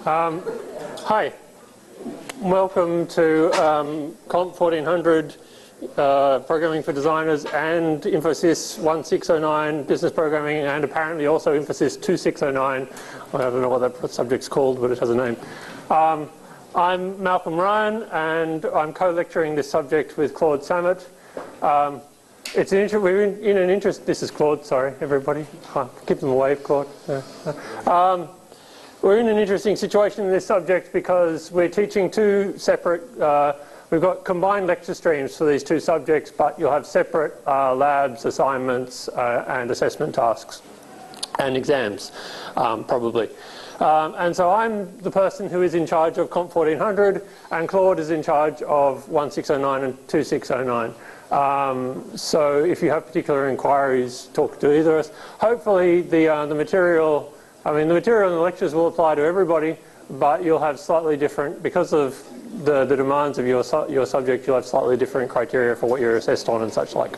Hi, welcome to COMP1400 Programming for Designers and Infosys 1609 Business Programming, and apparently also Infosys 2609. I don't know what that subject's called, but it has a name. I'm Malcolm Ryan, and I'm co-lecturing this subject with Claude Samet. We're in an interest. This is Claude. Sorry, everybody. Give them a wave, Claude. We're in an interesting situation in this subject because we're teaching two separate. We've got combined lecture streams for these two subjects, but you'll have separate labs, assignments, and assessment tasks, and exams, probably. And so I'm the person who is in charge of COMP1400, and Claude is in charge of 1609 and 2609. So if you have particular inquiries, talk to either of us. Hopefully the material, the material in the lectures will apply to everybody, but you'll have slightly different, because of the demands of your subject, you'll have slightly different criteria for what you're assessed on and such like.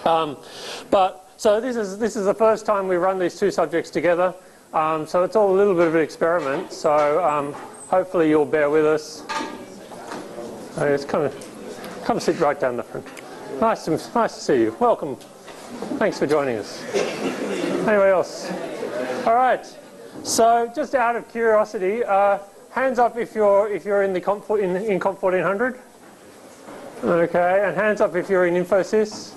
So this is the first time we run these two subjects together. So it's all a little bit of an experiment. So hopefully you'll bear with us. Just come sit right down the front. Nice to see you. Welcome. Thanks for joining us. Anybody else? All right. So just out of curiosity, hands up if you're in the COMP1400. Okay, and hands up if you're in Infosys.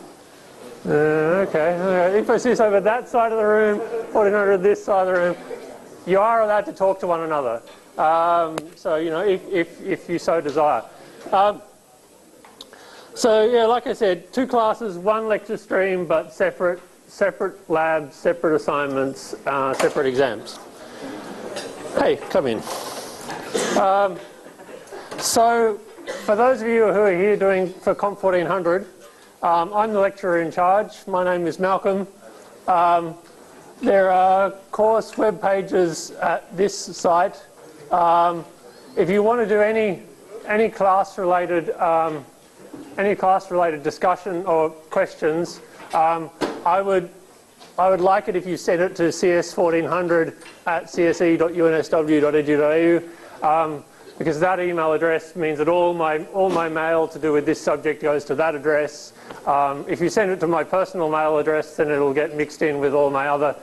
Okay. Infosys over that side of the room, 1400 this side of the room. You are allowed to talk to one another. So you know, if you so desire. So yeah, like I said, two classes, one lecture stream, but separate labs, separate assignments, separate exams. Hey, come in. So for those of you who are here doing for COMP1400, I'm the lecturer in charge. My name is Malcolm. There are course web pages at this site. If you want to do any class-related discussion or questions, I would like it if you send it to cs1400@cse.unsw.edu.au, because that email address means that all my mail to do with this subject goes to that address. If you send it to my personal mail address, then it'll get mixed in with all my other,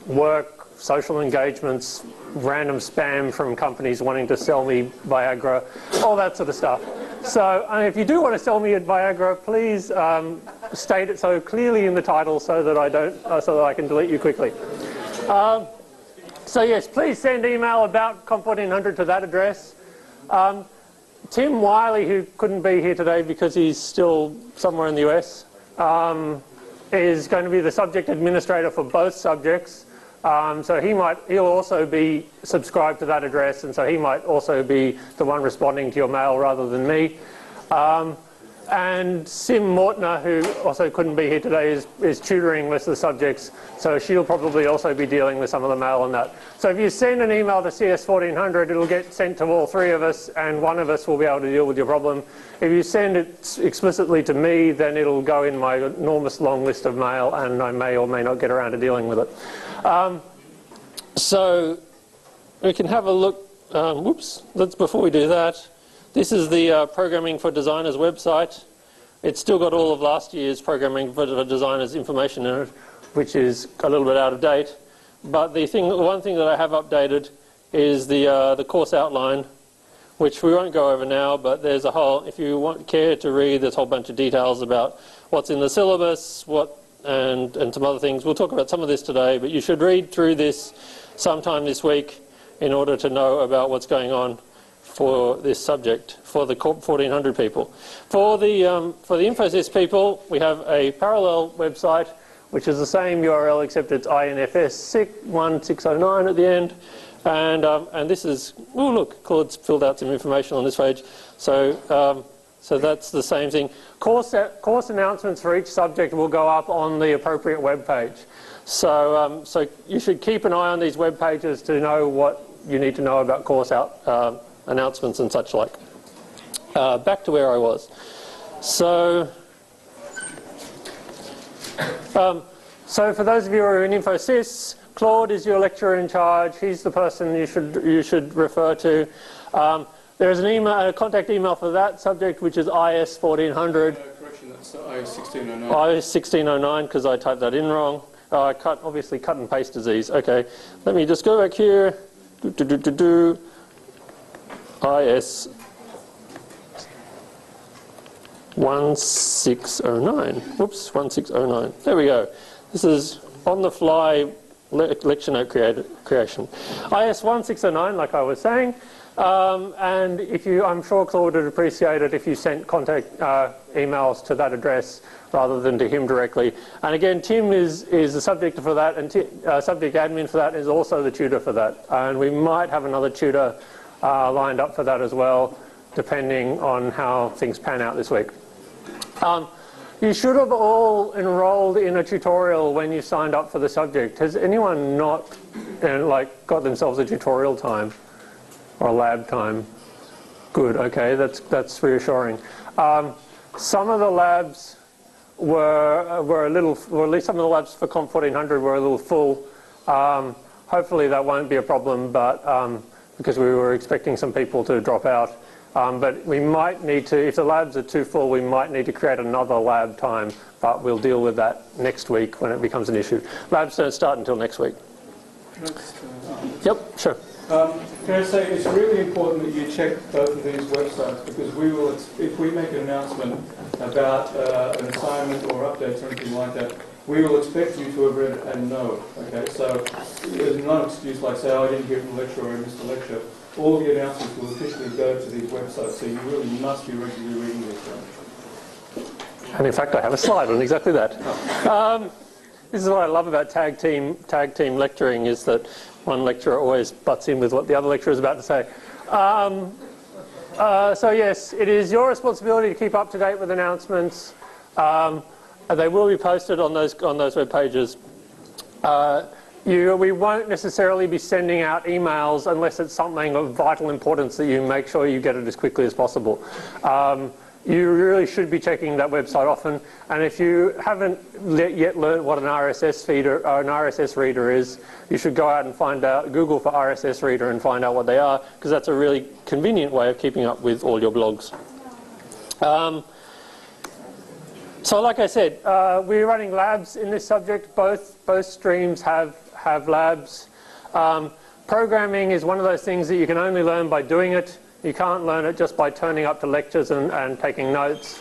work, social engagements, random spam from companies wanting to sell me Viagra, all that sort of stuff. So if you do want to sell me at Viagra, please state it so clearly in the title so that I can delete you quickly. So yes, please send email about COMP1400 to that address. Tim Wiley, who couldn't be here today because he's still somewhere in the US, is going to be the subject administrator for both subjects. So he'll also be subscribed to that address, and so he might also be the one responding to your mail rather than me. And Sim Mortner, who also couldn't be here today, is tutoring most of the subjects, so she'll probably also be dealing with some of the mail on that. So if you send an email to CS1400, it'll get sent to all three of us, and one of us will be able to deal with your problem. If you send it explicitly to me, then it'll go in my enormous long list of mail, and I may or may not get around to dealing with it. So we can have a look. Before we do that, this is the Programming for Designers website. It's still got all of last year's Programming for Designers information in it, which is a little bit out of date. But the one thing that I have updated is the course outline, which we won't go over now, but there's a whole, if you care to read, there's a whole bunch of details about what's in the syllabus, and some other things. We'll talk about some of this today, but you should read through this sometime this week in order to know about what's going on for this subject, for the COMP1400 people. For the Infosys people, we have a parallel website, which is the same URL except it's INFS1609 at the end. And this is, oh look, Claude's filled out some information on this page. So that's the same thing. Course announcements for each subject will go up on the appropriate web page. So you should keep an eye on these web pages to know what you need to know about course announcements and such like. Back to where I was. So for those of you who are in Infosys, Claude is your lecturer in charge. He's the person you should refer to. There's an email, a contact email for that subject, which is IS1400. Correction, that's IS1609. IS1609, because I typed that in wrong. I obviously cut and paste disease. Okay, let me just go back here. IS 1609. Whoops, 1609. There we go. This is on the fly lecture note creation. IS 1609, like I was saying. And if you, I'm sure Claude would appreciate it if you sent contact emails to that address rather than to him directly. And again, Tim is the subject for that, and subject admin for that is also the tutor for that. And we might have another tutor lined up for that as well, depending on how things pan out this week. You should have all enrolled in a tutorial when you signed up for the subject. Has anyone not got themselves a tutorial time or a lab time? Good, okay, that's reassuring. Some of the labs were a little, or at least some of the labs for COMP1400 were a little full. Hopefully that won't be a problem, but because we were expecting some people to drop out. But we might need to, if the labs are too full, we might need to create another lab time, but we'll deal with that next week when it becomes an issue. Labs don't start until next week. Yep, sure. Can I say it's really important that you check both of these websites, because we will, if we make an announcement about an assignment or updates or anything like that, we will expect you to have read and know. Okay, so there's no excuse like say, oh, I didn't hear from the lecturer or I missed the lecture. All the announcements will officially go to these websites, so you really must be regularly reading these things. And in fact, I have a slide on exactly that. This is what I love about tag team lecturing, is that one lecturer always butts in with what the other lecturer is about to say. So yes, it is your responsibility to keep up to date with announcements. They will be posted on those web pages. We won't necessarily be sending out emails unless it's something of vital importance that you make sure you get it as quickly as possible. You really should be checking that website often, and if you haven't yet learned what an RSS feeder or an RSS reader is, you should go out and find out, Google for RSS reader and find out what they are, because that's a really convenient way of keeping up with all your blogs. So like I said, we're running labs in this subject. Both streams have labs. Programming is one of those things that you can only learn by doing it. You can't learn it just by turning up to lectures and taking notes.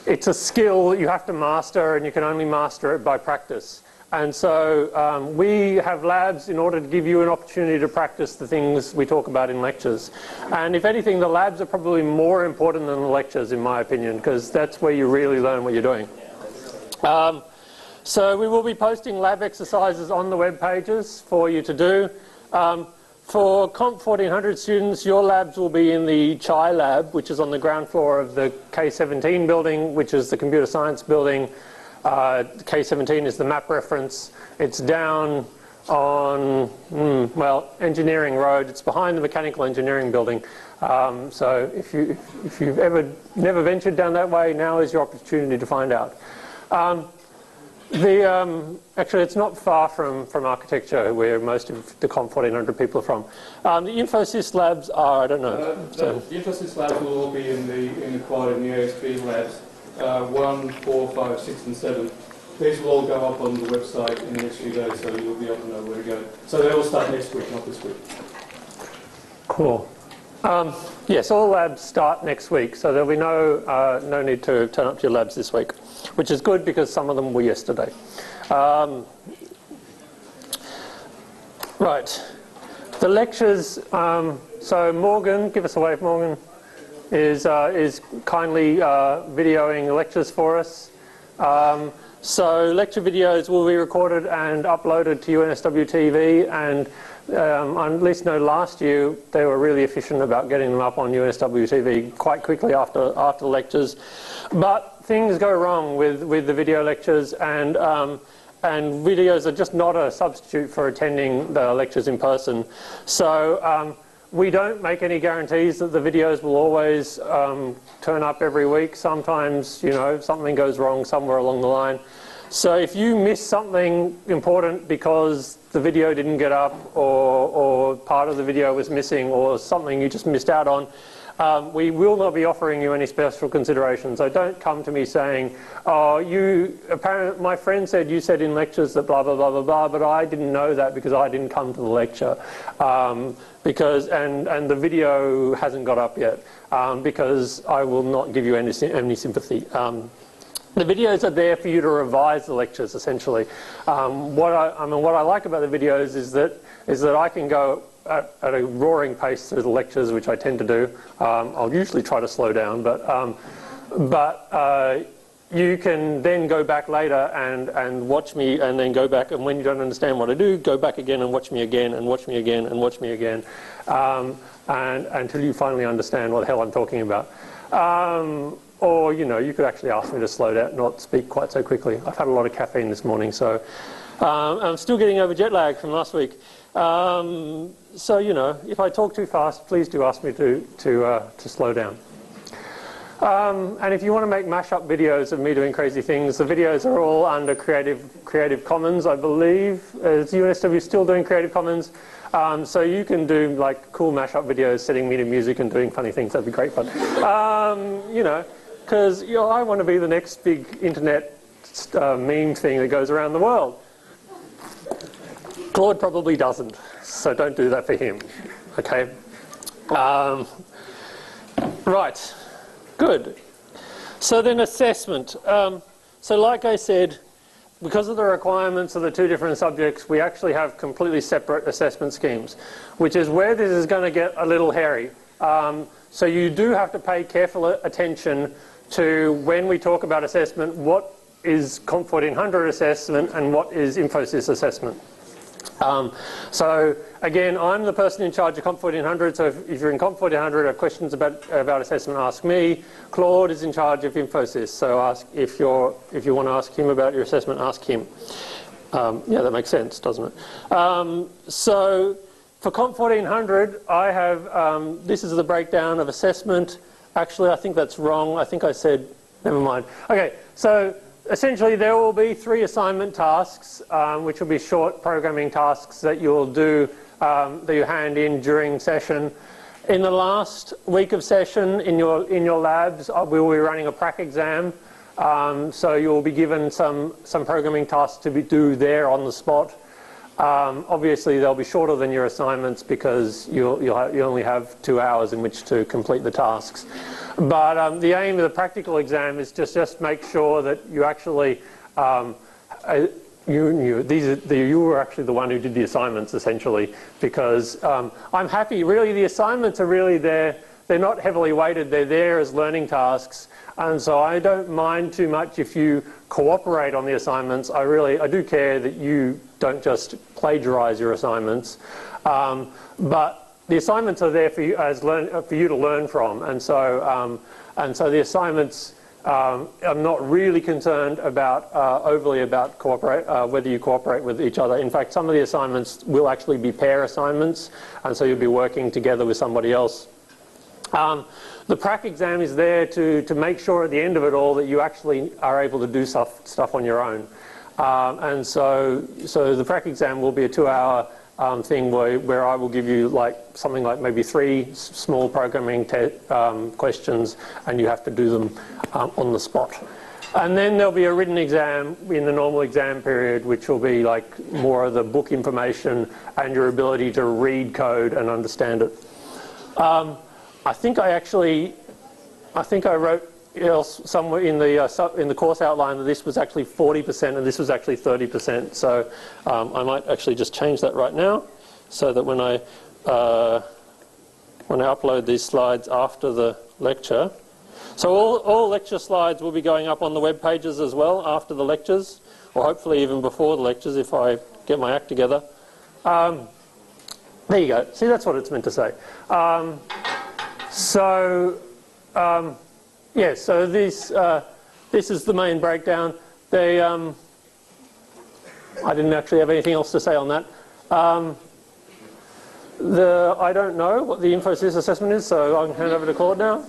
It's a skill that you have to master, and you can only master it by practice. And so we have labs in order to give you an opportunity to practice the things we talk about in lectures. And if anything, the labs are probably more important than the lectures, in my opinion, because that's where you really learn what you're doing. So we will be posting lab exercises on the web pages for you to do. For COMP1400 students, your labs will be in the CHI lab, which is on the ground floor of the K17 building, which is the computer science building. K17 is the map reference. It's down on, Engineering Road. It's behind the mechanical engineering building. So if you've never ventured down that way, now is your opportunity to find out. Actually, it's not far from architecture, where most of the COMP1400 people are from. The Infosys labs are, I don't know. The Infosys labs will all be in the quad in the ASB labs, 1, 4, 5, 6, and 7. These will all go up on the website in the next few days, so you'll be able to know where to go. So they will start next week, not this week. Cool. Yes, all labs start next week, so there'll be no need to turn up to your labs this week, which is good because some of them were yesterday. Right, the lectures. So Morgan, give us a wave, Morgan, is kindly videoing the lectures for us. So lecture videos will be recorded and uploaded to UNSW TV, and at least last year they were really efficient about getting them up on UNSW TV quite quickly after the lectures. But things go wrong with the video lectures, and videos are just not a substitute for attending the lectures in person. So we don't make any guarantees that the videos will always turn up every week. Sometimes, something goes wrong somewhere along the line. So if you miss something important because the video didn't get up, or part of the video was missing, or something you just missed out on, we will not be offering you any special consideration. So don't come to me saying, oh, apparently my friend said you said in lectures that blah, blah, blah, blah, blah, but I didn't know that because I didn't come to the lecture. And the video hasn't got up yet, because I will not give you any sympathy. The videos are there for you to revise the lectures, essentially. What I like about the videos is that I can go at a roaring pace through the lectures, which I tend to do. I'll usually try to slow down, but you can then go back later and watch me, and then go back, and when you don't understand what I do, go back again and watch me again and watch me again and watch me again, and until you finally understand what the hell I'm talking about. Or, you could actually ask me to slow down, not speak quite so quickly. I've had a lot of caffeine this morning, so I'm still getting over jet lag from last week. So, if I talk too fast, please do ask me to slow down. And if you want to make mashup videos of me doing crazy things, the videos are all under Creative Commons, I believe. Is UNSW still doing Creative Commons? So you can do like cool mashup videos, setting me to music and doing funny things. That'd be great fun. Because I want to be the next big internet meme thing that goes around the world. Claude probably doesn't, so don't do that for him. Okay. Right. Good. So then assessment. So like I said, because of the requirements of the two different subjects, we actually have completely separate assessment schemes, which is where this is going to get a little hairy. So you do have to pay careful attention to, when we talk about assessment, what is COMP1400 assessment and what is Infosys assessment. So again, I'm the person in charge of COMP1400, so if you're in COMP1400 have questions about assessment, ask me. Claude is in charge of Infosys, so if you want to ask him about your assessment, ask him. Yeah, that makes sense, doesn't it? So for COMP1400, I have, this is the breakdown of assessment. Actually, I think that's wrong. I think I said, never mind. Okay, so essentially there will be 3 assignment tasks, which will be short programming tasks that you'll do, that you hand in during session. In the last week of session, in your labs, we will be running a prac exam. So you'll be given some programming tasks to do there on the spot. Obviously, they'll be shorter than your assignments because you only have 2 hours in which to complete the tasks. But the aim of the practical exam is just make sure that you actually you were actually the one who did the assignments, essentially, because I'm happy. Really, the assignments are really there. They're not heavily weighted. They're there as learning tasks, and so I don't mind too much if you cooperate on the assignments. I do care that you don't just plagiarize your assignments, but the assignments are there for you for you to learn from, and so the assignments. I'm not really concerned about overly about whether you cooperate with each other. In fact, some of the assignments will actually be pair assignments, and so you'll be working together with somebody else. The prac exam is there to make sure at the end of it all that you actually are able to do stuff on your own. And so the prac exam will be a 2-hour thing where I will give you something like maybe 3 small programming questions, and you have to do them on the spot. And then there'll be a written exam in the normal exam period, which will be like more of the book information and your ability to read code and understand it. I think I wrote somewhere in the course outline that this was actually 40% and this was actually 30%. So I might actually just change that right now, so that when I upload these slides after the lecture, so all lecture slides will be going up on the web pages as well after the lectures, or hopefully even before the lectures if I get my act together. There you go. See, that's what it's meant to say. Yeah, so this is the main breakdown. I didn't actually have anything else to say on that. I don't know what the Infosys assessment is, so I can hand over to Claude now.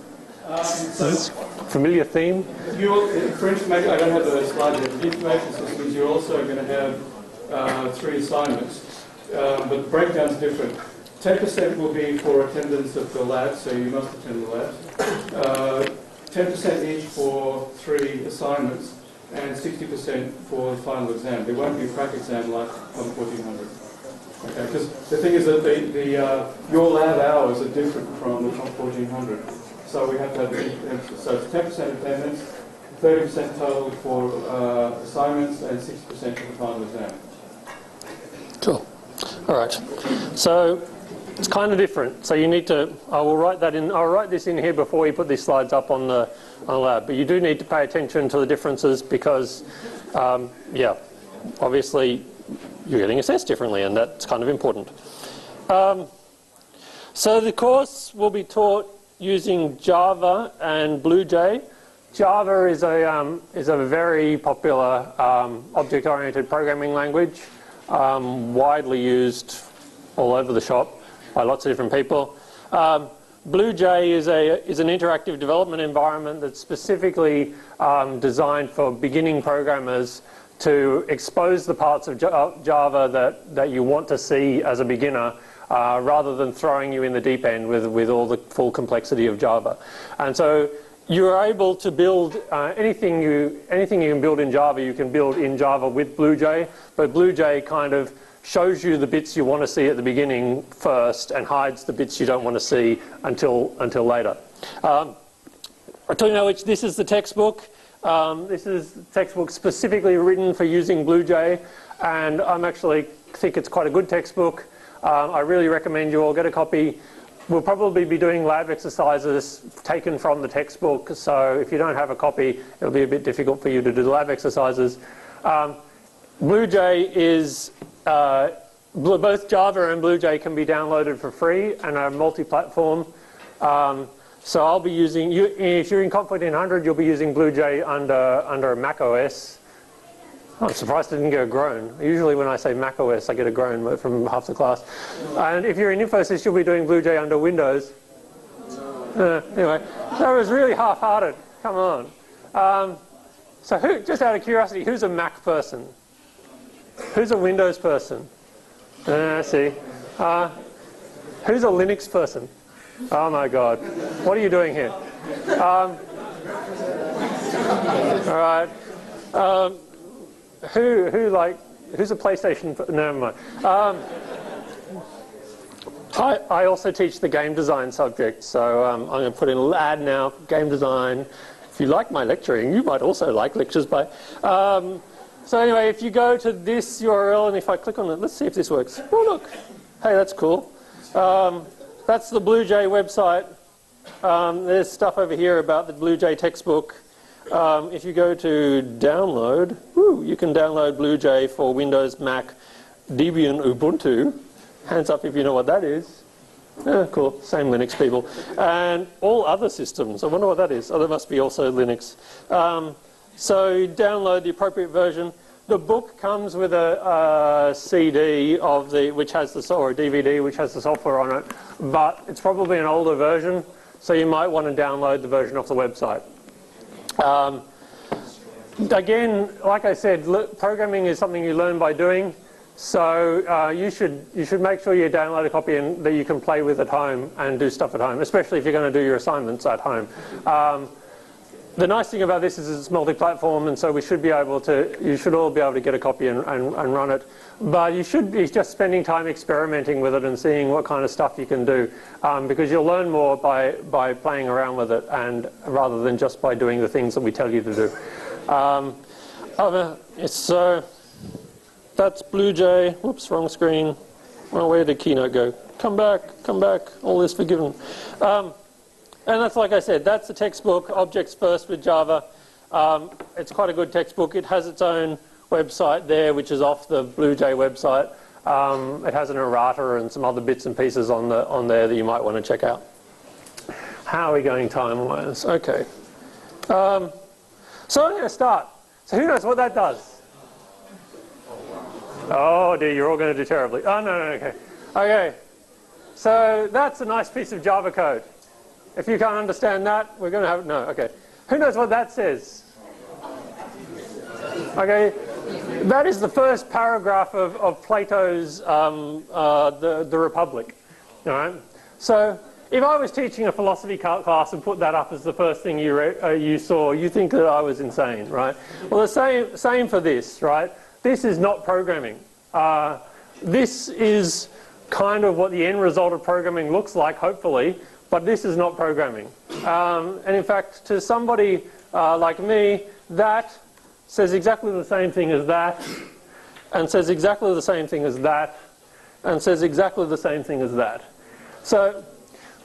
Is this a familiar theme? For information, I don't have the slide here. The information system is you're also going to have 3 assignments, but the breakdown's different. 10% will be for attendance at the lab, so you must attend the lab. 10% each for 3 assignments, and 60% for the final exam. There won't be a crack exam like COMP1400. Okay, because the thing is that your lab hours are different from the COMP1400. So we have to have, so it's 10% attendance, 30% total for assignments, and 60% for the final exam. Cool. All right. So it's kind of different. So you need to, I will write that in, I'll write this in here before we put these slides up on the lab. But you do need to pay attention to the differences because, yeah, obviously you're getting assessed differently, and that's kind of important. So the course will be taught using Java and BlueJ. Java is a very popular object-oriented programming language, widely used all over the shop by lots of different people. BlueJ is an interactive development environment that's specifically designed for beginning programmers to expose the parts of Java that you want to see as a beginner, rather than throwing you in the deep end with all the full complexity of Java. And so you're able to build anything you can build in Java, you can build in Java with BlueJ, but BlueJ kind of shows you the bits you want to see at the beginning first and hides the bits you don't want to see until later. I'll tell you now which, this is the textbook. This is the textbook specifically written for using BlueJ, and I actually think it's quite a good textbook. I really recommend you all get a copy. We'll probably be doing lab exercises taken from the textbook, so if you don't have a copy, it'll be a bit difficult for you to do the lab exercises. BlueJ is, both Java and BlueJ can be downloaded for free and are multi-platform. So I'll be using, if you're in COMP1400, you'll be using BlueJ under Mac OS. I'm surprised I didn't get a groan. Usually when I say Mac OS, I get a groan from half the class. And if you're in Infosys, you'll be doing BlueJ under Windows. Anyway, that was really half-hearted. Come on. So who, just out of curiosity, who's a Mac person? Who's a Windows person? See. Who's a Linux person? Oh my God. What are you doing here? All right. Who's a PlayStation? Never mind. I also teach the game design subject, so I'm going to put in a little ad now, game design. If you like my lecturing, you might also like lectures by. So anyway, if you go to this URL, and if I click on it, let's see if this works. Oh look, hey, that's cool. That's the BlueJ website. There's stuff over here about the BlueJ textbook. If you go to download, you can download BlueJ for Windows, Mac, Debian, Ubuntu. Hands up if you know what that is. Cool, same Linux people. And all other systems. I wonder what that is. Oh, that must be also Linux. So download the appropriate version. The book comes with a CD of which has the, or a DVD which has the software on it, but it's probably an older version, so you might want to download the version off the website. Again, like I said, programming is something you learn by doing, so you should make sure you download a copy and that you can play with at home and do stuff at home, especially if you're going to do your assignments at home. The nice thing about this is it's multi-platform, and so we should be able to, you should all be able to get a copy and run it. But you should be just spending time experimenting with it and seeing what kind of stuff you can do, because you'll learn more by playing around with it, and rather than just by doing the things that we tell you to do. That's BlueJ. Whoops, wrong screen. Well, where did Keynote go? Come back, all is forgiven. And that's, like I said, that's the textbook, Objects First with Java. It's quite a good textbook. It has its own website there, which is off the BlueJ website. It has an errata and some other bits and pieces on there that you might want to check out. How are we going time-wise? Okay. So I'm going to start. So who knows what that does? Oh dear, you're all going to do terribly. Oh, no, okay. Okay. So that's a nice piece of Java code. If you can't understand that, we're going to have... No, okay. Who knows what that says? Okay. That is the first paragraph of Plato's the Republic. All right? So if I was teaching a philosophy class and put that up as the first thing you saw, you think that I was insane, right? Well, the same for this, right? This is not programming. This is kind of what the end result of programming looks like, hopefully, but this is not programming. And in fact, to somebody like me, that says exactly the same thing as that, and says exactly the same thing as that, and says exactly the same thing as that. So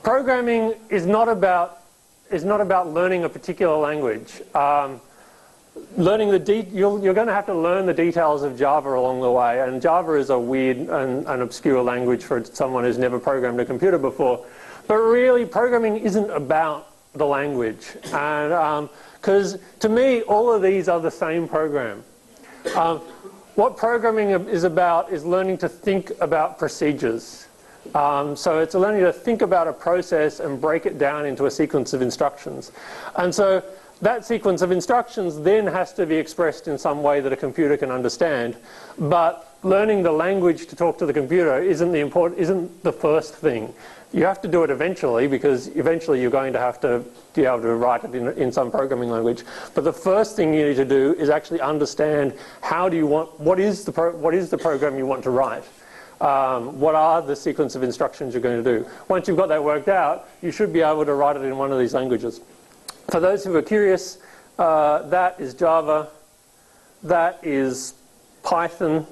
programming is not about learning a particular language. You're going to have to learn the details of Java along the way, and Java is a weird and obscure language for someone who's never programmed a computer before. But really, programming isn't about the language, and because to me, all of these are the same program. What programming is about is learning to think about procedures. So it's learning to think about a process and break it down into a sequence of instructions. And so that sequence of instructions then has to be expressed in some way that a computer can understand. But learning the language to talk to the computer isn't the first thing. You have to do it eventually, because eventually you're going to have to be able to write it in some programming language. But the first thing you need to do is actually understand what is the program you want to write. What are the sequence of instructions you're going to do? Once you've got that worked out, you should be able to write it in one of these languages. For those who are curious, that is Java, that is Python,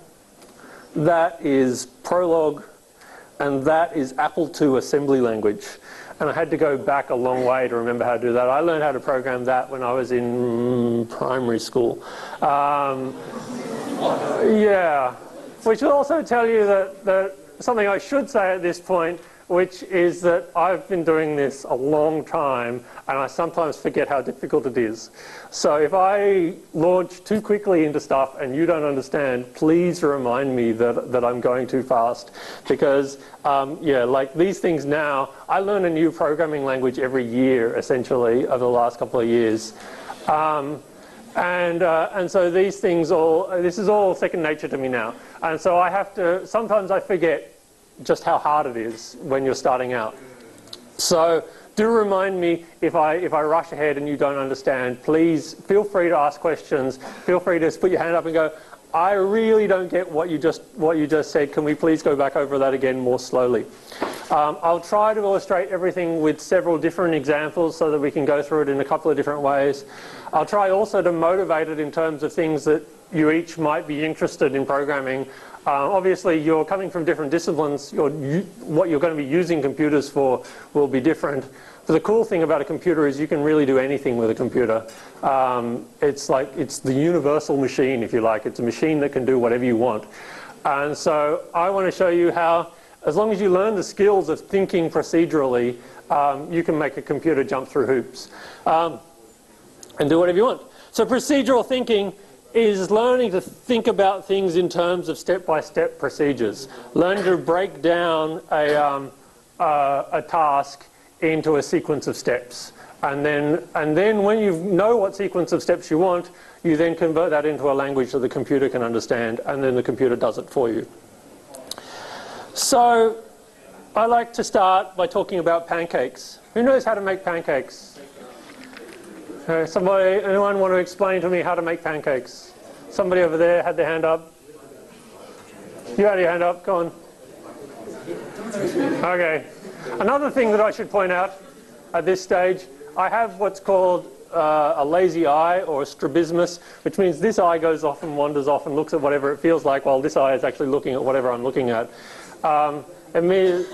that is Prolog, and that is Apple II assembly language. And I had to go back a long way to remember how to do that. I learned how to program that when I was in primary school. Yeah. Which will also tell you that something I should say at this point, which is that I've been doing this a long time, and I sometimes forget how difficult it is. So if I launch too quickly into stuff and you don't understand, please remind me that I'm going too fast. Because, yeah, like these things now, I learn a new programming language every year, essentially, over the last couple of years. And so these things this is all second nature to me now. And so sometimes I forget just how hard it is when you're starting out. So do remind me if I rush ahead and you don't understand. Please feel free to ask questions. Feel free to put your hand up and go, I really don't get what you just said. Can we please go back over that again more slowly? I'll try to illustrate everything with several different examples so that we can go through it in a couple of different ways. I'll try also to motivate it in terms of things that you each might be interested in programming. Obviously, you're coming from different disciplines. What you're going to be using computers for will be different. But the cool thing about a computer is you can really do anything with a computer. It's the universal machine, if you like. It's a machine that can do whatever you want. And so I want to show you how, as long as you learn the skills of thinking procedurally, you can make a computer jump through hoops and do whatever you want. So procedural thinking is learning to think about things in terms of step-by-step procedures. Learning to break down a task into a sequence of steps. And then when you know what sequence of steps you want, you then convert that into a language that the computer can understand, and then the computer does it for you. So I like to start by talking about pancakes. Who knows how to make pancakes? Anyone want to explain to me how to make pancakes? Somebody over there had their hand up. You had your hand up, go on. Okay. Another thing that I should point out at this stage, I have what's called a lazy eye, or a strabismus, which means this eye goes off and wanders off and looks at whatever it feels like, while this eye is actually looking at whatever I'm looking at. It means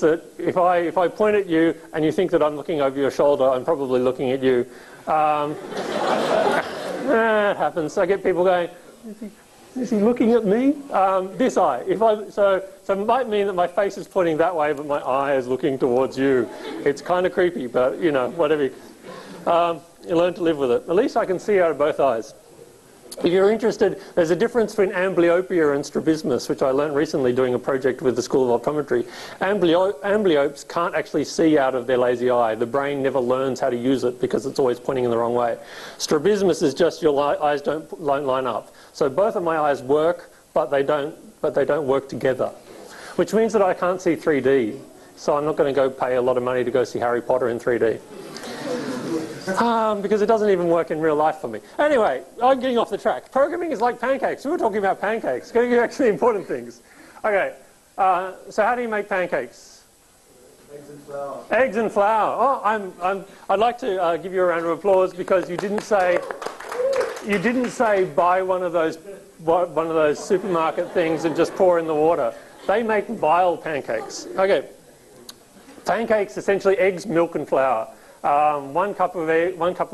that if I point at you and you think that I'm looking over your shoulder, I'm probably looking at you. It happens. I get people going, is he looking at me? This eye. So it might mean that my face is pointing that way, but my eye is looking towards you. It's kind of creepy, but you know, whatever. You learn to live with it. At least I can see out of both eyes. If you're interested, there's a difference between amblyopia and strabismus, which I learned recently doing a project with the School of Optometry. Amblyopes can't actually see out of their lazy eye. The brain never learns how to use it because it's always pointing in the wrong way. Strabismus is just your eyes don't line up. So both of my eyes work, but they don't work together, which means that I can't see 3D. So I'm not going to go pay a lot of money to go see Harry Potter in 3D. Because it doesn't even work in real life for me. Anyway, I'm getting off the track. Programming is like pancakes. We were talking about pancakes. Going to actually important things. Okay, so how do you make pancakes? Eggs and flour. Eggs and flour. Oh, I'd like to give you a round of applause because you didn't say buy one of those supermarket things and just pour in the water. They make vile pancakes. Okay, pancakes essentially eggs, milk, and flour. 1 cup of eggs, 1 cup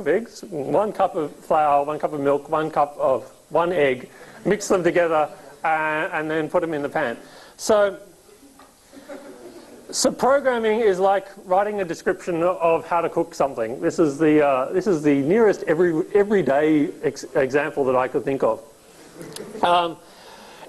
of flour, 1 cup of milk, 1 egg. Mix them together and then put them in the pan. So programming is like writing a description of how to cook something. This is the nearest everyday example that I could think of.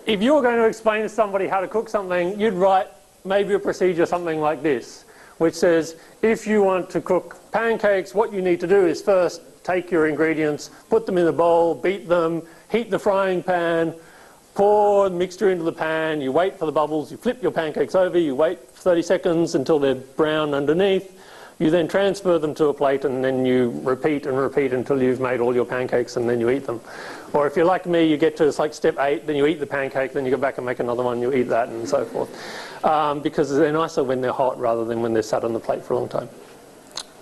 If you were going to explain to somebody how to cook something, you'd write maybe a procedure something like this, which says, if you want to cook pancakes, what you need to do is first take your ingredients, put them in a bowl, beat them, heat the frying pan, pour the mixture into the pan, you wait for the bubbles, you flip your pancakes over, you wait 30 seconds until they're brown underneath, you then transfer them to a plate and then you repeat and repeat until you've made all your pancakes and then you eat them. Or if you're like me, you get to like step 8, then you eat the pancake, then you go back and make another one, you eat that and so forth. Because they're nicer when they're hot rather than when they're sat on the plate for a long time.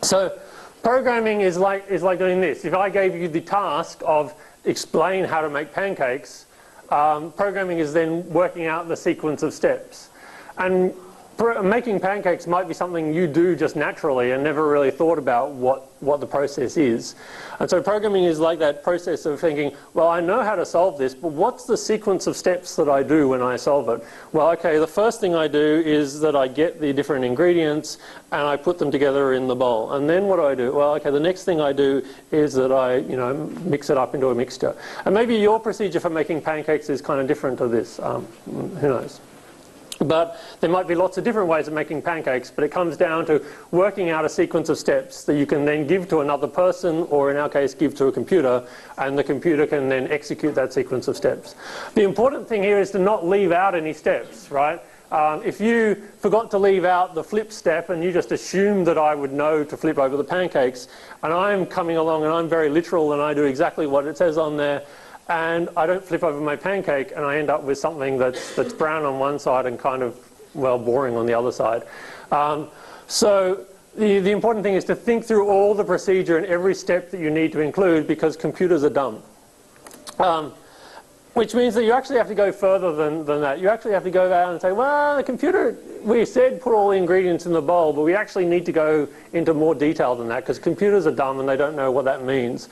So programming is like doing this. If I gave you the task of explain how to make pancakes, programming is then working out the sequence of steps. And making pancakes might be something you do just naturally and never really thought about what the process is. And so programming is like that process of thinking, well, I know how to solve this, but what's the sequence of steps that I do when I solve it? Well, okay, the first thing I do is that I get the different ingredients and I put them together in the bowl. And then what do I do? Well, okay, the next thing I do is that I, mix it up into a mixture. And maybe your procedure for making pancakes is kind of different to this. Who knows? But there might be lots of different ways of making pancakes, but it comes down to working out a sequence of steps that you can then give to another person, or in our case, give to a computer, and the computer can then execute that sequence of steps. The important thing here is to not leave out any steps, right? If you forgot to leave out the flip step and you just assumed that I would know to flip over the pancakes, and I'm coming along and I'm very literal and I do exactly what it says on there, and I don't flip over my pancake and I end up with something that's brown on one side and kind of, well, boring on the other side. So the important thing is to think through all the procedure and every step that you need to include, because computers are dumb. Which means that you actually have to go further than that. You actually have to go down and say, well, the computer, we said put all the ingredients in the bowl, but we actually need to go into more detail than that, because computers are dumb and they don't know what that means.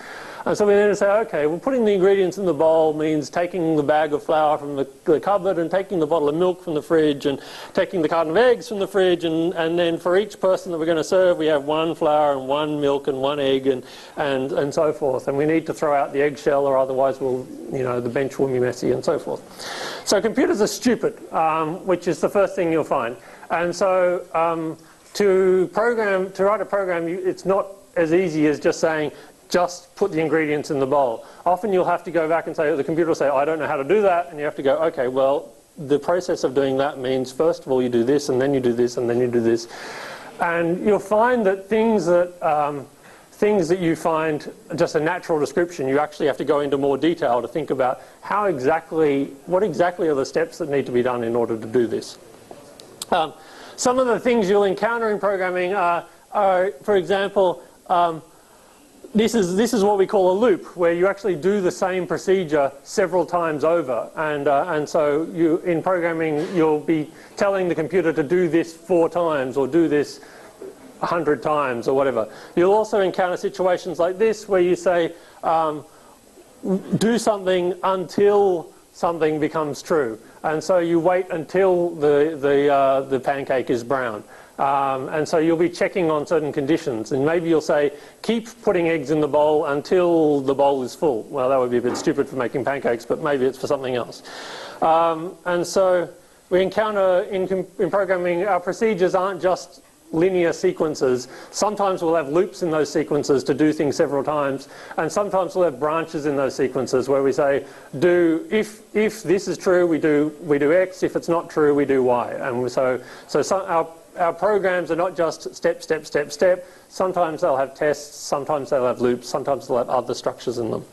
And so we then say, okay, well, putting the ingredients in the bowl means taking the bag of flour from the cupboard and taking the bottle of milk from the fridge and taking the carton of eggs from the fridge, and then for each person that we're going to serve, we have 1 flour and 1 milk and 1 egg and so forth. And we need to throw out the eggshell, or otherwise we'll, the bench will be messy and so forth. So computers are stupid, which is the first thing you'll find. And so to write a program, it's not as easy as just saying, just put the ingredients in the bowl. Often you'll have to go back and say, the computer will say, I don't know how to do that, and you have to go, okay, well, the process of doing that means, first of all, you do this, and then you do this, and then you do this. And you'll find that things that you find just a natural description, you actually have to go into more detail to think about what exactly are the steps that need to be done in order to do this. Some of the things you'll encounter in programming are for example, this is what we call a loop, where you actually do the same procedure several times over, and so in programming you'll be telling the computer to do this 4 times or do this 100 times or whatever. You'll also encounter situations like this where you say do something until something becomes true. and so you wait until the pancake is brown. And so you'll be checking on certain conditions, and maybe you'll say, keep putting eggs in the bowl until the bowl is full. Well, that would be a bit stupid for making pancakes, but maybe it's for something else. And so we encounter in programming, our procedures aren't just linear sequences. Sometimes we'll have loops in those sequences to do things several times, and sometimes we'll have branches in those sequences where we say, if this is true, we do X. If it's not true, we do Y. And so our programs are not just step, step, step, step. Sometimes they'll have tests, sometimes they'll have loops, sometimes they'll have other structures in them.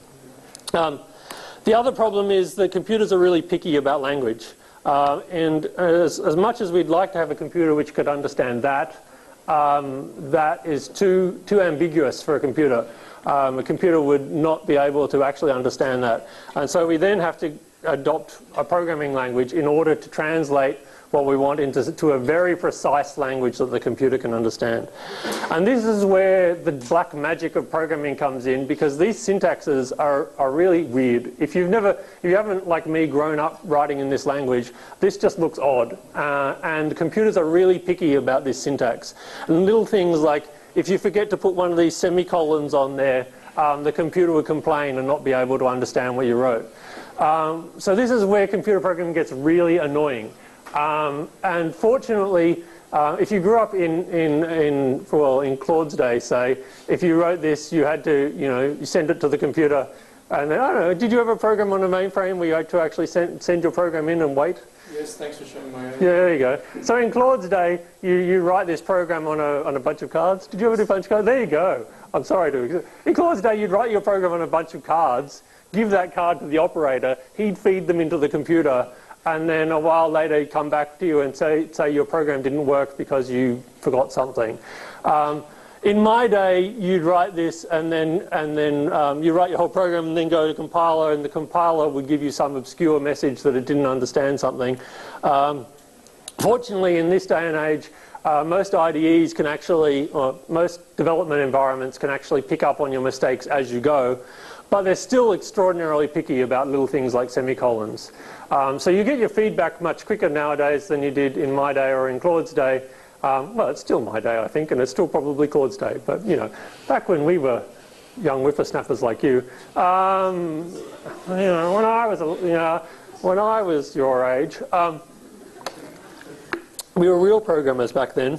The other problem is that computers are really picky about language. And as much as we'd like to have a computer which could understand that, that is too ambiguous for a computer. A computer would not be able to actually understand that. And so we then have to adopt a programming language in order to translate what we want into a very precise language that the computer can understand. And this is where the black magic of programming comes in, because these syntaxes are really weird. If you haven't, like me, grown up writing in this language, this just looks odd. And computers are really picky about this syntax. And little things like, if you forget to put one of these semicolons on there, the computer would complain and not be able to understand what you wrote. So this is where computer programming gets really annoying. And fortunately, if you grew up in Claude's day, say, if you wrote this, you had to, you send it to the computer, and then, I don't know, did you ever program on a mainframe where you had to actually send your program in and wait? Yes, thanks for showing my age. Yeah, there you go. So in Claude's day, you write this program on a bunch of cards. Did you ever do a bunch of cards? There you go. I'm sorry to. In Claude's day, you'd write your program on a bunch of cards, give that card to the operator, he'd feed them into the computer, and then a while later he'd come back to you and say your program didn't work because you forgot something. In my day, you'd write this and then you write your whole program and then go to compiler, and the compiler would give you some obscure message that it didn't understand something. Fortunately, in this day and age, most IDEs can actually, or most development environments can actually pick up on your mistakes as you go. But they're still extraordinarily picky about little things like semicolons. So you get your feedback much quicker nowadays than you did in my day or in Claude's day. Well, it's still my day, I think, and it's still probably Claude's day. But, back when we were young whippersnappers like you, when I was your age, we were real programmers back then.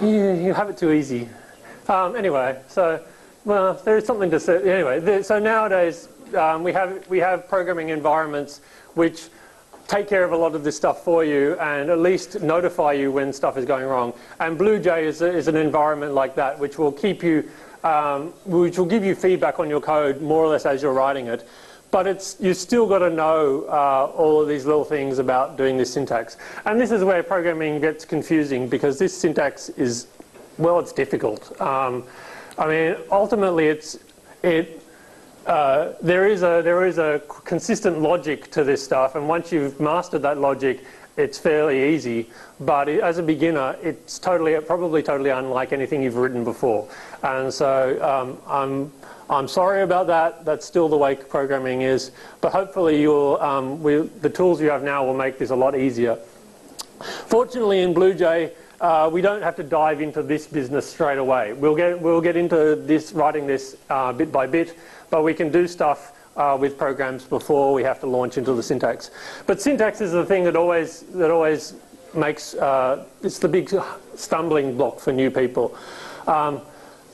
You have it too easy. Anyway, so... Well, there is something to say. Anyway, so nowadays we have programming environments which take care of a lot of this stuff for you and at least notify you when stuff is going wrong. And BlueJ is an environment like that, which will keep you, which will give you feedback on your code more or less as you're writing it. But you've still got to know all of these little things about doing this syntax. And this is where programming gets confusing, because this syntax is, well, it's difficult. I mean, ultimately, there is a consistent logic to this stuff, and once you've mastered that logic, it's fairly easy. But as a beginner, it's probably totally unlike anything you've written before. And so I'm sorry about that. That's still the way programming is. But hopefully, the tools you have now will make this a lot easier. Fortunately, in BlueJ, we don't have to dive into this business straight away. We'll get into this, writing this bit by bit, but we can do stuff with programs before we have to launch into the syntax. But syntax is the thing that always makes it's the big stumbling block for new people,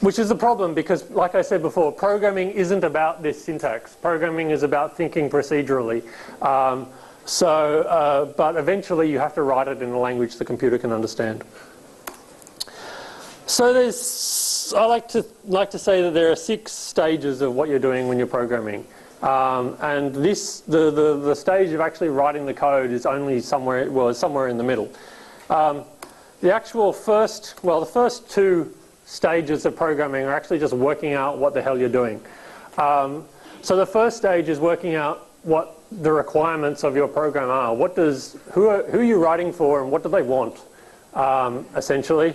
which is a problem because, like I said before, programming isn't about this syntax. Programming is about thinking procedurally. But eventually you have to write it in a language the computer can understand. So I like to say that there are 6 stages of what you're doing when you're programming. And the stage of actually writing the code is only somewhere in the middle. The first 2 stages of programming are actually just working out what the hell you're doing. So the first stage is working out what the requirements of your program are. Who are you writing for, and what do they want, essentially.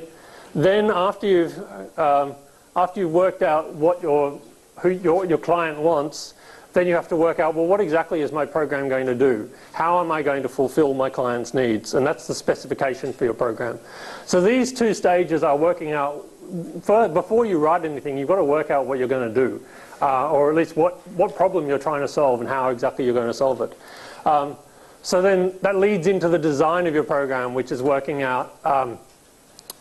Then after you've worked out what your client wants, then you have to work out, well, what exactly is my program going to do? How am I going to fulfill my client's needs? And that's the specification for your program. So these two stages are working out, before you write anything, you've got to work out what you're going to do, or at least what problem you're trying to solve and how exactly you're going to solve it. So then that leads into the design of your program, which is working out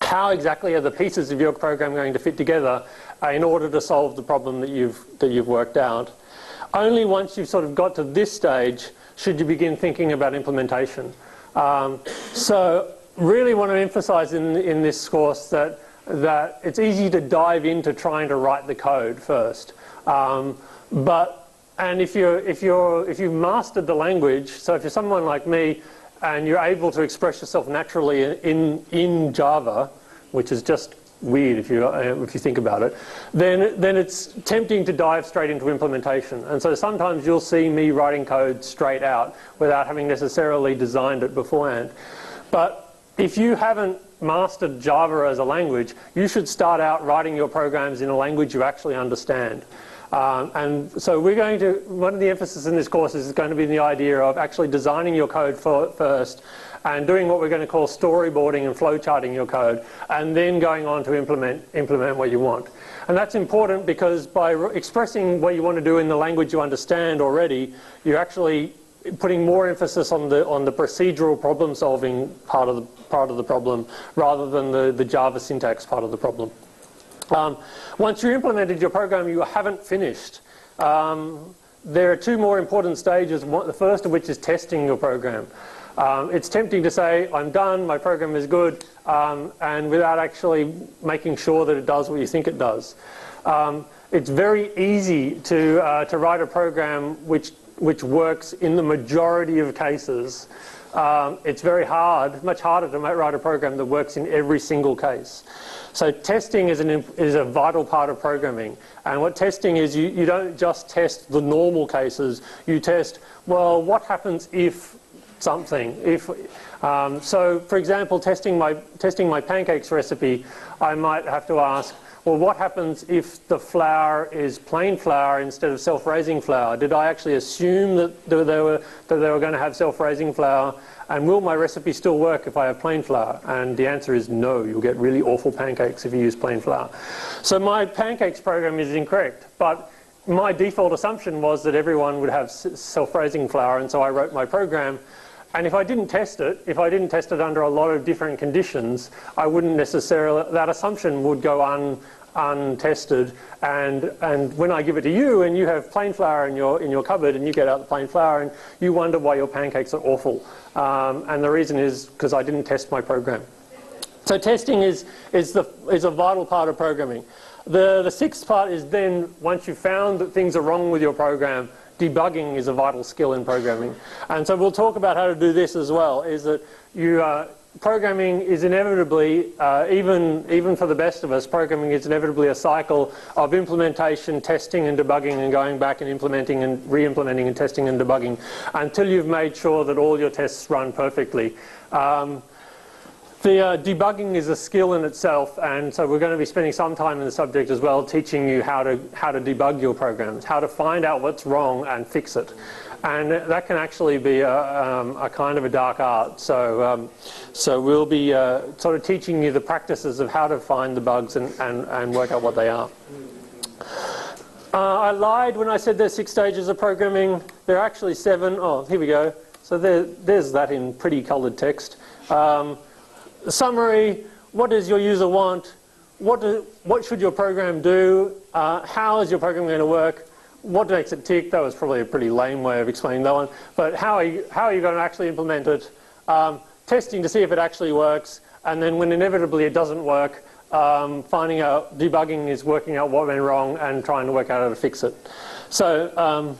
how exactly are the pieces of your program going to fit together in order to solve the problem that you've worked out. Only once you've sort of got to this stage should you begin thinking about implementation. So really want to emphasize in this course that it's easy to dive into trying to write the code first. And if you've mastered the language, so if you're someone like me and you're able to express yourself naturally in Java, which is just weird if you think about it, then it's tempting to dive straight into implementation. And so sometimes you'll see me writing code straight out without having necessarily designed it beforehand. But if you haven't mastered Java as a language, you should start out writing your programs in a language you actually understand. And so one of the emphasis in this course is going to be the idea of actually designing your code first and doing what we're going to call storyboarding and flowcharting your code, and then going on to implement what you want. And that's important because by expressing what you want to do in the language you understand already, you're actually putting more emphasis on the procedural problem solving part of the problem rather than the Java syntax part of the problem. Once you implemented your program, you haven't finished. There are two more important stages, the first of which is testing your program. It's tempting to say, I'm done, my program is good, and without actually making sure that it does what you think it does. It's very easy to write a program which works in the majority of cases. It's very hard, much harder to write a program that works in every single case. So testing is a vital part of programming. And what testing is, you don't just test the normal cases. You test, well, what happens if something? So, for example, testing my pancakes recipe, I might have to ask, well, what happens if the flour is plain flour instead of self-raising flour? Did I actually assume that they were going to have self-raising flour? And will my recipe still work if I have plain flour? And the answer is no. You'll get really awful pancakes if you use plain flour. So my pancakes program is incorrect. But my default assumption was that everyone would have self-raising flour, and so I wrote my program. And if I didn't test it under a lot of different conditions, I wouldn't necessarily, that assumption would go untested, and when I give it to you and you have plain flour in your cupboard and you get out the plain flour and you wonder why your pancakes are awful, and the reason is because I didn't test my program. So testing is a vital part of programming. The sixth part is then, once you've found that things are wrong with your program, debugging is a vital skill in programming. And so we'll talk about how to do this as well, is that programming is inevitably, even for the best of us, programming is inevitably a cycle of implementation, testing and debugging, and going back and implementing and re-implementing and testing and debugging until you've made sure that all your tests run perfectly. Debugging is a skill in itself, and so we're going to be spending some time in the subject as well, teaching you how to debug your programs, how to find out what's wrong and fix it. And that can actually be a kind of a dark art. So we'll be sort of teaching you the practices of how to find the bugs and work out what they are. I lied when I said there's 6 stages of programming. There are actually 7. Oh, here we go. So there's that in pretty coloured text. Summary: what does your user want? What should your program do? How is your program going to work? What makes it tick? That was probably a pretty lame way of explaining that one. But how are you going to actually implement it? Testing to see if it actually works. And then when inevitably it doesn't work, finding out, debugging is working out what went wrong and trying to work out how to fix it. So,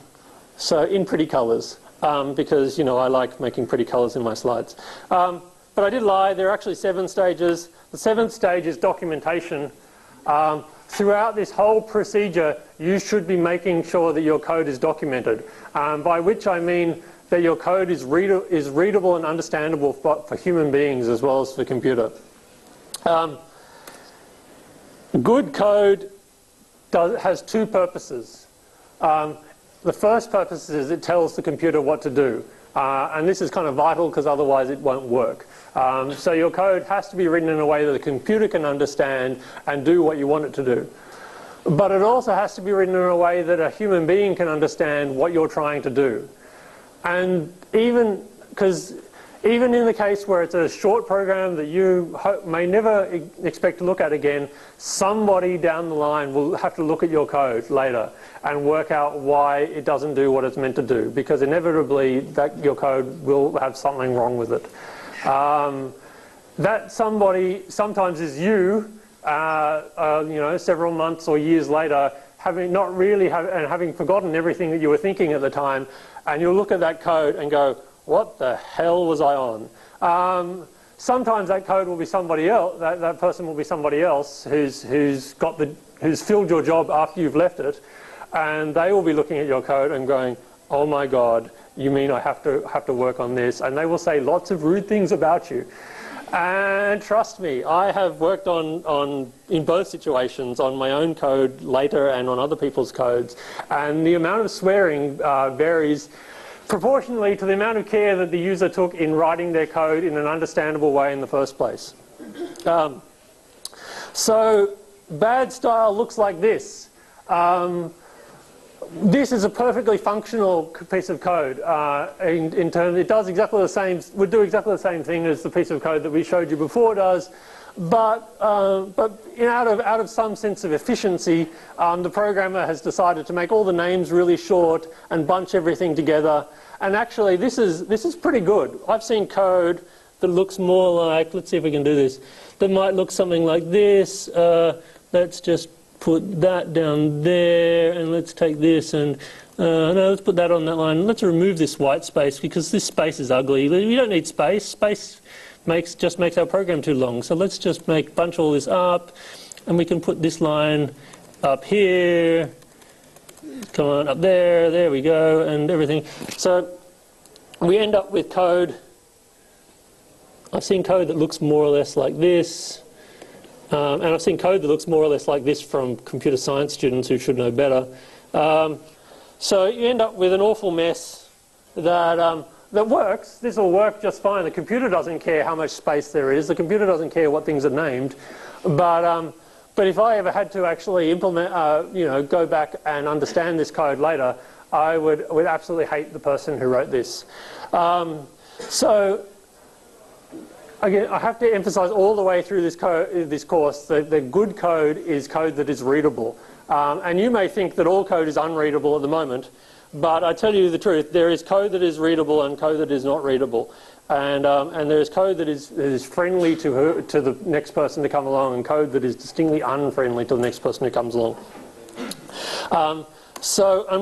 so in pretty colours, because, you know, I like making pretty colours in my slides. But I did lie, there are actually 7 stages. The 7th stage is documentation. Throughout this whole procedure, you should be making sure that your code is documented, by which I mean that your code is readable and understandable for human beings as well as for the computer. Good code has 2 purposes. the first purpose is it tells the computer what to do. And this is kind of vital because otherwise it won't work. So your code has to be written in a way that the computer can understand and do what you want it to do. But it also has to be written in a way that a human being can understand what you're trying to do. And even in the case where it's a short program that you may never expect to look at again, somebody down the line will have to look at your code later and work out why it doesn't do what it's meant to do, because inevitably your code will have something wrong with it. That somebody sometimes is you, several months or years later, having forgotten everything that you were thinking at the time, and you'll look at that code and go, what the hell was I on? Sometimes that code will be somebody else. That person will be somebody else who's filled your job after you've left it, and they will be looking at your code and going, "Oh my God, you mean I have to work on this?" And they will say lots of rude things about you. And trust me, I have worked in both situations, on my own code later and on other people's codes, and the amount of swearing varies proportionally to the amount of care that the user took in writing their code in an understandable way in the first place. So bad style looks like this. This is a perfectly functional piece of code. In terms, it does exactly the same. Would do exactly the same thing as the piece of code that we showed you before does, but out of some sense of efficiency, the programmer has decided to make all the names really short and bunch everything together. And actually, this is pretty good. I've seen code that looks more like, let's see if we can do this, that might look something like this. Let's just put that down there, and let's take this and no, let's put that on that line. Let's remove this white space because this space is ugly. We don't need space. Space just makes our program too long. So let's just bunch all this up, and we can put this line up here. Come on, up there. There we go, and everything. So we end up with code. I've seen code that looks more or less like this. And I've seen code that looks more or less like this from computer science students who should know better. So you end up with an awful mess that works. This will work just fine. The computer doesn't care how much space there is. The computer doesn't care what things are named. But if I ever had to actually implement, go back and understand this code later, I would absolutely hate the person who wrote this. So again, I have to emphasize all the way through this course that the good code is code that is readable. And you may think that all code is unreadable at the moment, but I tell you the truth, there is code that is readable and code that is not readable. And there is code that is friendly to the next person to come along, and code that is distinctly unfriendly to the next person who comes along. And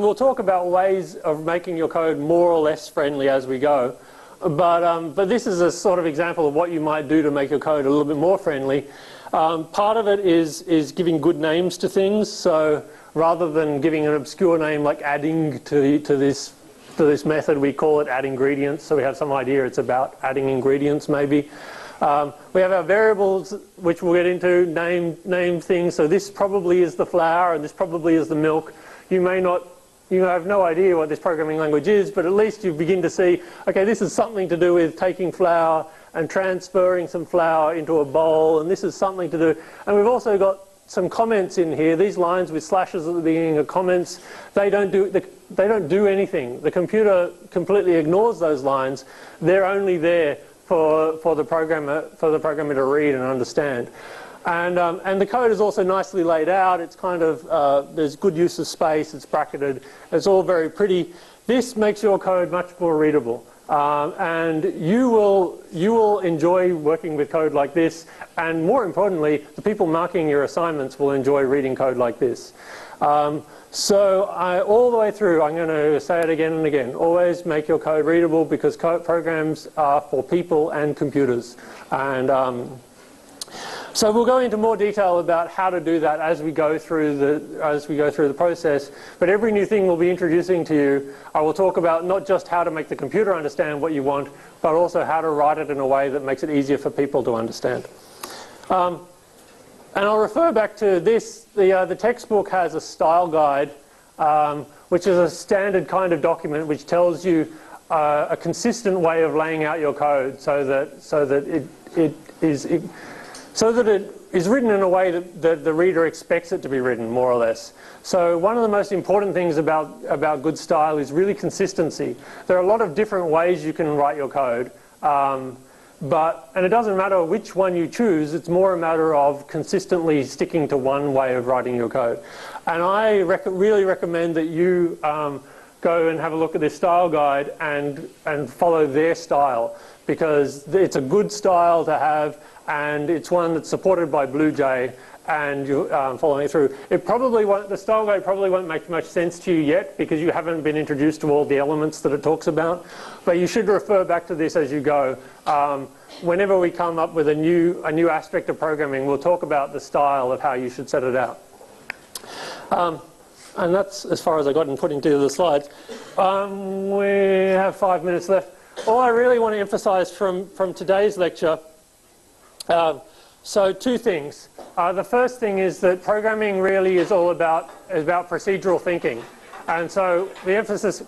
we'll talk about ways of making your code more or less friendly as we go. But this is a sort of example of what you might do to make your code a little bit more friendly. Part of it is giving good names to things. So rather than giving an obscure name like adding to this method, we call it add ingredients. So we have some idea it's about adding ingredients maybe. We have our variables, which we'll get into, name things. So this probably is the flour and this probably is the milk. You have no idea what this programming language is, but at least you begin to see, okay, this is something to do with taking flour and transferring some flour into a bowl, and this is something to do. And we've also got some comments in here. These lines with slashes at the beginning are comments. They don't do anything. The computer completely ignores those lines. They're only there for the programmer to read and understand. And the code is also nicely laid out. It's kind of, there's good use of space, it's bracketed, it's all very pretty. This makes your code much more readable. And you will enjoy working with code like this, and more importantly, the people marking your assignments will enjoy reading code like this. So all the way through, I'm going to say it again and again, always make your code readable, because programs are for people and computers. And so we'll go into more detail about how to do that as we go through the process. But every new thing we'll be introducing to you, I will talk about not just how to make the computer understand what you want, but also how to write it in a way that makes it easier for people to understand. And I'll refer back to this. The textbook has a style guide which is a standard kind of document which tells you a consistent way of laying out your code so that it is written in a way that the reader expects it to be written, more or less. So one of the most important things about good style is really consistency. There are a lot of different ways you can write your code, and it doesn't matter which one you choose, it's more a matter of consistently sticking to one way of writing your code. And I really recommend that you go and have a look at this style guide and follow their style, because it's a good style to have, and it's one that's supported by BlueJ, and you're following it through. The style guide probably won't make much sense to you yet because you haven't been introduced to all the elements that it talks about, but you should refer back to this as you go. Whenever we come up with a new aspect of programming, we'll talk about the style of how you should set it out. And that's as far as I got in putting together the slides. We have 5 minutes left. All I really want to emphasize from today's lecture, so two things. The first thing is that programming really is all about procedural thinking. And so the emphasis,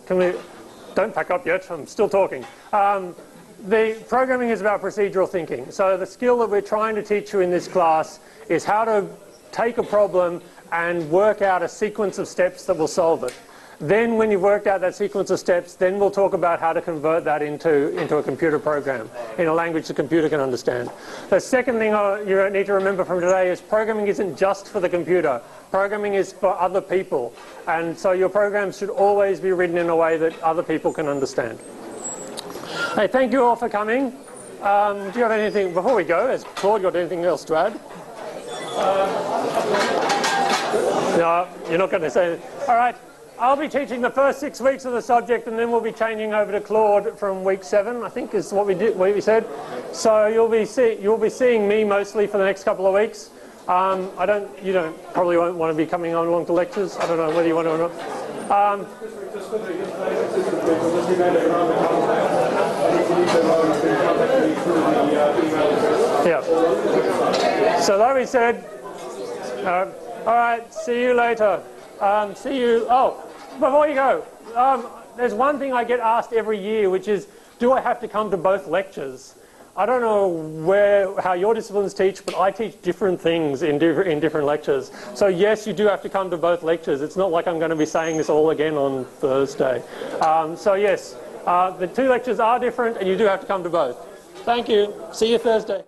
don't pack up yet, I'm still talking. The programming is about procedural thinking. So the skill that we're trying to teach you in this class is how to take a problem and work out a sequence of steps that will solve it. Then when you've worked out that sequence of steps, then we'll talk about how to convert that into a computer program, in a language the computer can understand. The second thing you need to remember from today is programming isn't just for the computer. Programming is for other people. And so your programs should always be written in a way that other people can understand. Hey, thank you all for coming. Do you have anything, before we go, has Claude got anything else to add? No, you're not going to say anything. All right. I'll be teaching the first 6 weeks of the subject, and then we'll be changing over to Claude from week 7, I think is what we said. So you'll be seeing me mostly for the next couple of weeks. You probably won't want to be coming on along to lectures. I don't know whether you want to or not. Yeah. So that being said, all right, see you later. See you. Oh, before you go, there's one thing I get asked every year, which is, do I have to come to both lectures? I don't know how your disciplines teach, but I teach different things in different lectures. So yes, you do have to come to both lectures. It's not like I'm going to be saying this all again on Thursday. So yes, the 2 lectures are different, and you do have to come to both. Thank you. See you Thursday.